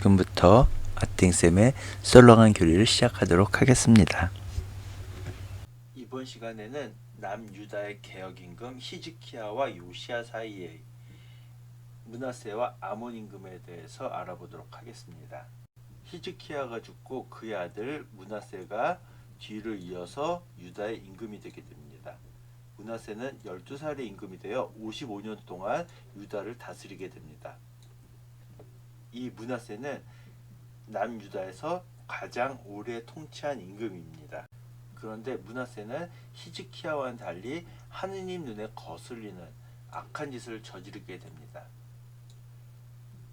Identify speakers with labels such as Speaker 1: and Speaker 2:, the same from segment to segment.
Speaker 1: 지금부터 아팅쌤의 썰렁한 교리를 시작하도록 하겠습니다. 이번 시간에는 남유다의 개혁임금 히즈키야와 요시야 사이의 므낫세와 아몬 임금에 대해서 알아보도록 하겠습니다. 히즈키야가 죽고 그의 아들 므낫세가 뒤를 이어서 유다의 임금이 되게 됩니다. 므낫세는 12살의 임금이 되어 55년 동안 유다를 다스리게 됩니다. 이 므낫세는 남유다에서 가장 오래 통치한 임금입니다. 그런데 므낫세는 히즈키야와는 달리 하느님 눈에 거슬리는 악한 짓을 저지르게 됩니다.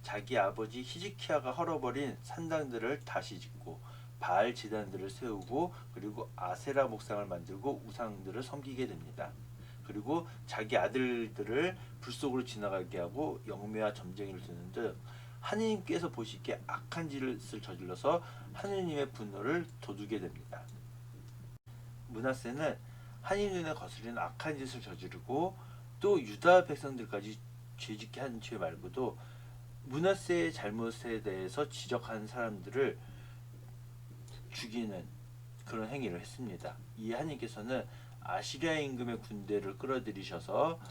Speaker 1: 자기 아버지 히즈키야가 헐어버린 산당들을 다시 짓고 바알 제단들을 세우고 그리고 아세라 목상을 만들고 우상들을 섬기게 됩니다. 그리고 자기 아들들을 불 속으로 지나가게 하고 영매와 점쟁이를 두는 등 하느님께서 보시기에 악한 짓을 저질러서 하느님의 분노를 돋우게 됩니다. 므낫세는 하느님 눈에 거슬리는 악한 짓을 저지르고 또 유다 백성들까지 죄짓게 한 죄 말고도 므낫세의 잘못에 대해서 지적한 사람들을 죽이는 그런 행위를 했습니다. 이에 하느님께서는 아시리아 임금의 군대를 끌어들이셔서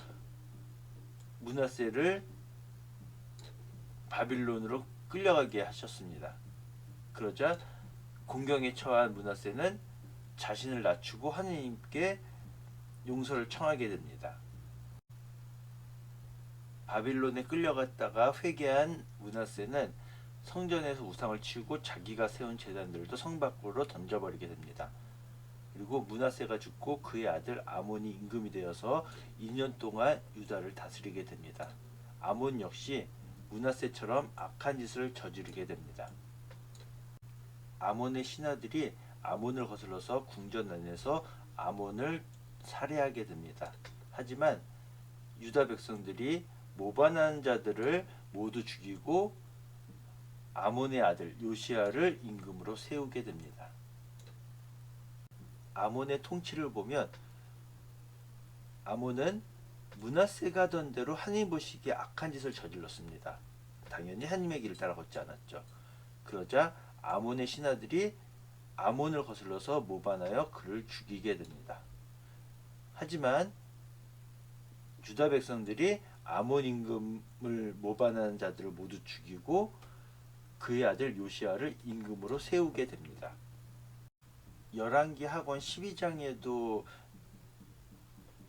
Speaker 1: 므낫세를 바빌론으로 끌려가게 하셨습니다. 그러자 공경에 처한 므낫세는 자신을 낮추고 하느님께 용서를 청하게 됩니다. 바빌론에 끌려갔다가 회개한 므낫세는 성전에서 우상을 치우고 자기가 세운 제단들도 성 밖으로 던져버리게 됩니다. 그리고 므낫세가 죽고 그의 아들 아몬이 임금이 되어서 2년 동안 유다를 다스리게 됩니다. 아몬 역시 므낫세처럼 악한 짓을 저지르게 됩니다. 아몬의 신하들이 아몬을 거슬러서 궁전 안에서 아몬을 살해하게 됩니다. 하지만 유다 백성들이 모반한 자들을 모두 죽이고 아몬의 아들 요시야를 임금으로 세우게 됩니다. 아몬의 통치를 보면 아몬은 므낫세가 하던 대로 하나님 보시기에 악한 짓을 저질렀습니다. 당연히 하나님의 길을 따라 걷지 않았죠. 그러자 아몬의 신하들이 아몬을 거슬러서 모반하여 그를 죽이게 됩니다. 하지만 유다 백성들이 아몬 임금을 모반하는 자들을 모두 죽이고 그의 아들 요시야를 임금으로 세우게 됩니다. 열왕기 하권 12장에도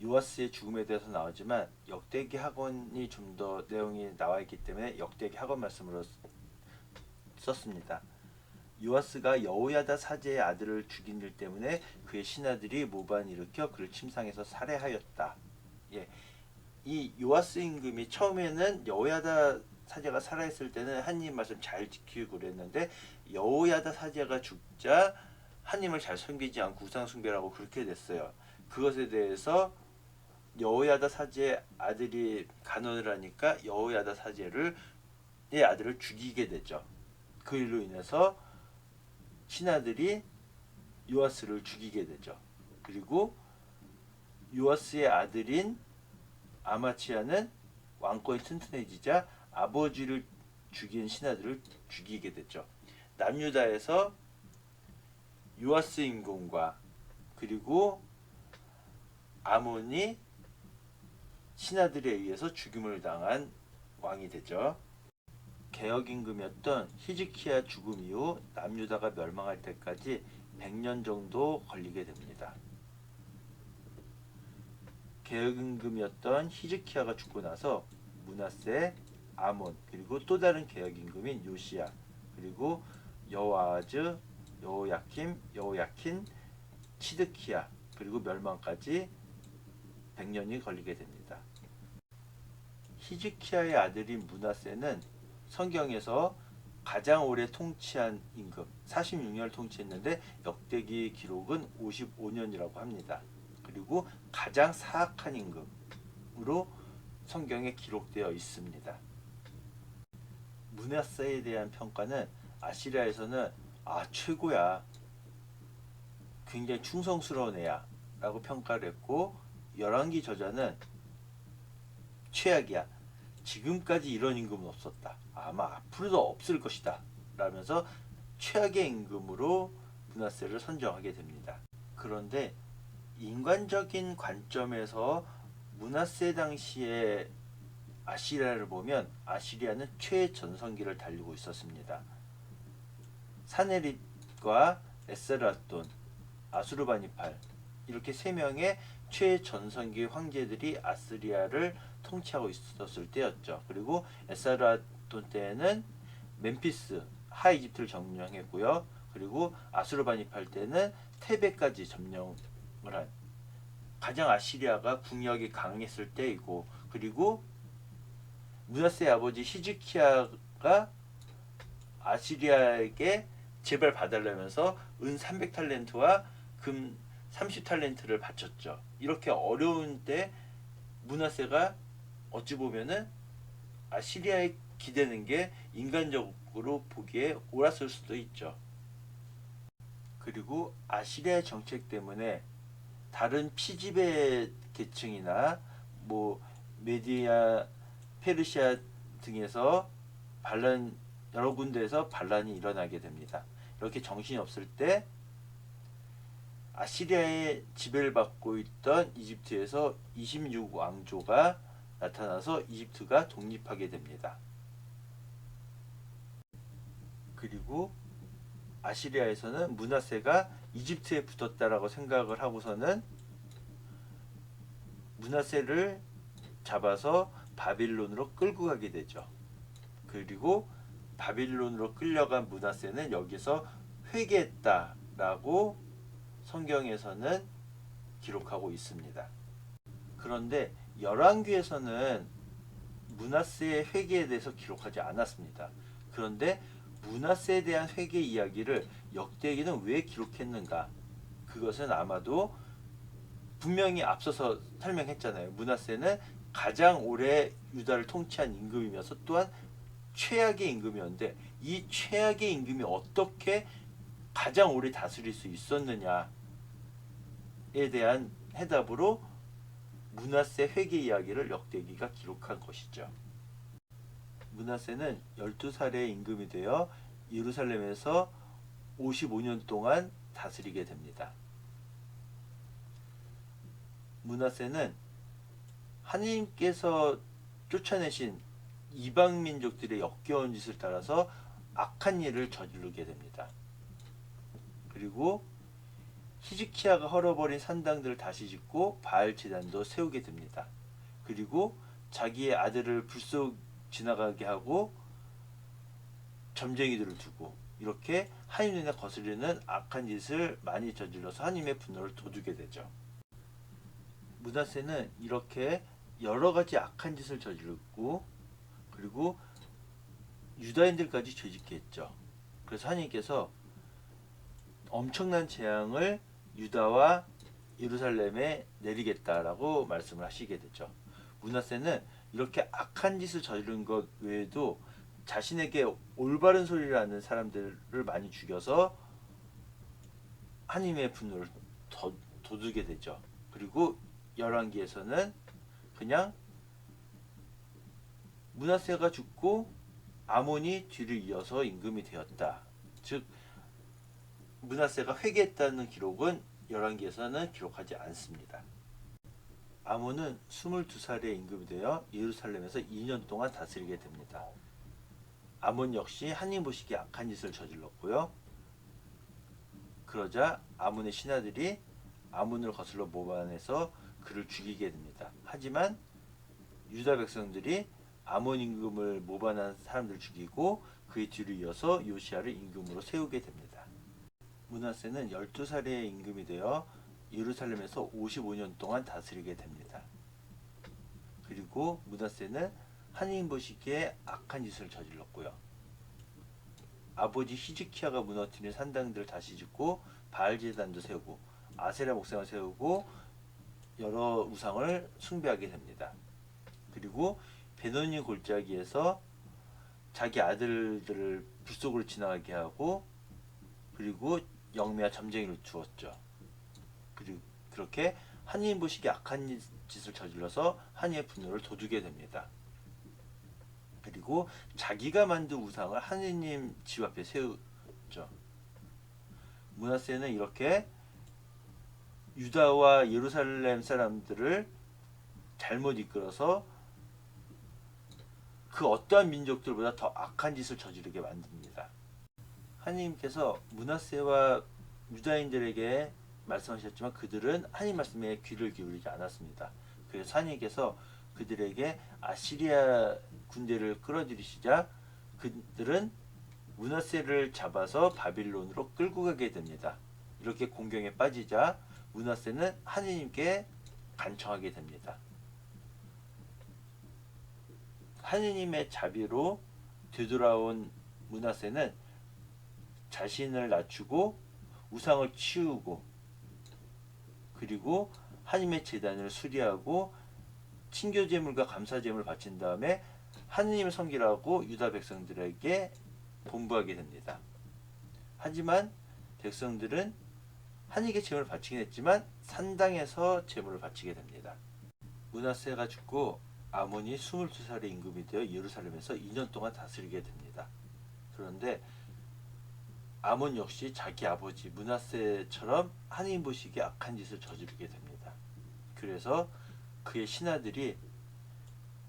Speaker 1: 요아스의 죽음에 대해서 나오지만 역대기 하권이 좀 더 내용이 나와 있기 때문에 역대기 하권 말씀으로 썼습니다. 요아스가 여호야다 사제의 아들을 죽인 일 때문에 그의 신하들이 모반을 일으켜 그를 침상해서 살해하였다. 이 요아스 임금이 처음에는 여호야다 사제가 살아있을 때는 하느님 말씀 잘 지키고 그랬는데 여호야다 사제가 죽자 하느님을 잘 섬기지 않고 우상 숭배라고 그렇게 됐어요. 그것에 대해서 여호야다 사제의 아들이 간언을 하니까 여호야다 사제의 아들을 죽이게 되죠. 그 일로 인해서 신하들이 요아스를 죽이게 되죠. 그리고 요아스의 아들인 아마치야는 왕권이 튼튼해지자 아버지를 죽인 신하들을 죽이게 됐죠. 남유다에서 요아스 임금과 그리고 아몬이 신하들에 의해서 죽임을 당한 왕이 되죠. 개혁 임금이었던 히즈키야 죽음 이후 남유다가 멸망할 때까지 100년 정도 걸리게 됩니다. 개혁 임금이었던 히즈키야가 죽고 나서 므낫세, 아몬, 그리고 또 다른 개혁 임금인 요시야, 그리고 여호아하즈, 여호야킨, 치드키야, 그리고 멸망까지 100년이 걸리게 됩니다. 히즈키야의 아들인 므낫세는 성경에서 가장 오래 통치한 임금, 46년을 통치했는데 역대기 기록은 55년이라고 합니다. 그리고 가장 사악한 임금으로 성경에 기록되어 있습니다. 므낫세에 대한 평가는 아시리아에서는 최고야, 굉장히 충성스러운 애야 라고 평가를 했고, 열왕기 저자는 최악이야, 지금까지 이런 임금은 없었다, 아마 앞으로도 없을 것이다 라면서 최악의 임금으로 므낫세를 선정하게 됩니다. 그런데 인간적인 관점에서 므낫세 당시의 아시리아를 보면 아시리아는 최전성기를 달리고 있었습니다. 사네립과 에스라돈, 아수르바니팔 이렇게 세 명의 최전성기 황제들이 아시리아를 통치하고 있었을 때였죠. 그리고 에스라돈 때에는 멤피스, 하이집트를 점령했고요. 그리고 아수르바니팔 때는 테베까지 점령을 한 가장 아시리아가 국력이 강했을 때이고, 그리고 므낫세의 아버지 히즈키야가 아시리아에게 제발 봐달라면서 은 300탈렌트와 금 30탈렌트를 바쳤죠. 이렇게 어려운 때 므낫세가 어찌 보면은 아시리아에 기대는 게 인간적으로 보기에 옳았을 수도 있죠. 그리고 아시리아의 정책 때문에 다른 피지배 계층이나 뭐 메디아, 페르시아 등에서 반란, 여러 군데에서 반란이 일어나게 됩니다. 이렇게 정신이 없을 때 아시리아의 지배를 받고 있던 이집트에서 26왕조가 나타나서 이집트가 독립하게 됩니다. 그리고 아시리아에서는 므낫세가 이집트에 붙었다라고 생각을 하고서는 므낫세를 잡아서 바빌론으로 끌고 가게 되죠. 그리고 바빌론으로 끌려간 므낫세는 여기서 회개했다라고 성경에서는 기록하고 있습니다. 그런데 열왕기에서는 므낫세의 회개에 대해서 기록하지 않았습니다. 그런데 므낫세에 대한 회개 이야기를 역대기는 왜 기록했는가? 그것은 아마도 분명히 앞서서 설명했잖아요. 므낫세는 가장 오래 유다를 통치한 임금이면서 또한 최악의 임금이었는데, 이 최악의 임금이 어떻게 가장 오래 다스릴 수 있었느냐에 대한 해답으로 므낫세 회개 이야기를 역대기가 기록한 것이죠. 므낫세는 12살의 임금이 되어 예루살렘에서 55년 동안 다스리게 됩니다. 므낫세는 하나님께서 쫓아내신 이방 민족들의 역겨운 짓을 따라서 악한 일을 저지르게 됩니다. 그리고 히즈키야가 헐어버린 산당들을 다시 짓고 바알 제단도 세우게 됩니다. 그리고 자기의 아들을 불속 지나가게 하고 점쟁이들을 두고 이렇게 하나님 눈에 거스르는 악한 짓을 많이 저질러서 하나님의 분노를 돋우게 되죠. 므낫세는 이렇게 여러 가지 악한 짓을 저질렀고, 그리고 유다인들까지 죄짓게 했죠. 그래서 하나님께서 엄청난 재앙을 유다와 예루살렘에 내리겠다라고 말씀을 하시게 되죠. 므낫세는 이렇게 악한 짓을 저지른 것 외에도 자신에게 올바른 소리를 하는 사람들을 많이 죽여서 하나님의 분노를 돋우게 되죠. 그리고 열왕기에서는 그냥 므낫세가 죽고 아몬이 뒤를 이어서 임금이 되었다. 즉 므낫세가 회개했다는 기록은 열왕기에서는 기록하지 않습니다. 아몬은 22살의 임금이 되어 예루살렘에서 2년 동안 다스리게 됩니다. 아몬 역시 하나님 보시기에 악한 짓을 저질렀고요. 그러자 아몬의 신하들이 아몬을 거슬러 모반해서 그를 죽이게 됩니다. 하지만 유다 백성들이 아몬 임금을 모반한 사람들을 죽이고 그의 뒤를 이어서 요시야를 임금으로 세우게 됩니다. 므낫세는 12살의 임금이 되어 예루살렘에서 55년 동안 다스리게 됩니다. 그리고 므낫세는 하나님 보시기에 악한 짓을 저질렀고요. 아버지 히즈키야가 무너뜨린 산당들을 다시 짓고 바알 제단도 세우고 아세라 목상을 세우고 여러 우상을 숭배하게 됩니다. 그리고 베노니 골짜기에서 자기 아들들을 불속으로 지나가게 하고, 그리고 영매와 점쟁이를 두었죠. 그리고 그렇게 하나님 보시기에 악한 짓을 저질러서 하나님의 분노를 돋우게 됩니다. 그리고 자기가 만든 우상을 하느님 집 앞에 세우죠. 므낫세는 이렇게 유다와 예루살렘 사람들을 잘못 이끌어서 그 어떠한 민족들보다 더 악한 짓을 저지르게 만듭니다. 하나님께서 므낫세와 유다인들에게 말씀하셨지만 그들은 하나님 말씀에 귀를 기울이지 않았습니다. 그래서 하나님께서 그들에게 아시리아 군대를 끌어들이시자 그들은 므낫세를 잡아서 바빌론으로 끌고 가게 됩니다. 이렇게 공경에 빠지자 므낫세는 하느님께 간청하게 됩니다. 하느님의 자비로 되돌아온 므낫세는 자신을 낮추고 우상을 치우고 그리고 하느님의 제단을 수리하고 친교제물과 감사제물을 바친 다음에 하느님을 섬기라고 유다 백성들에게 본부하게 됩니다. 하지만 백성들은 하느님께 제물을 바치긴 했지만 산당에서 제물을 바치게 됩니다. 므낫세가 죽고 아몬이 22살의 임금이 되어 예루살렘에서 2년 동안 다스리게 됩니다. 그런데 아몬 역시 자기 아버지 므낫세처럼 하느님 보시기에 악한 짓을 저지르게 됩니다. 그래서 그의 신하들이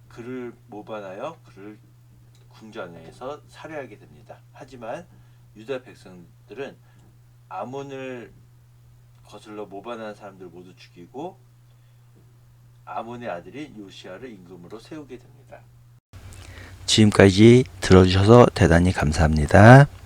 Speaker 1: 그를 모반하여 그를 궁전에서 살해하게 됩니다. 하지만 유다 백성들은 아몬을 거슬러 모반한 사람들 모두 죽이고 아몬의 아들인 요시야를 임금으로 세우게 됩니다. 지금까지 들어주셔서 대단히 감사합니다.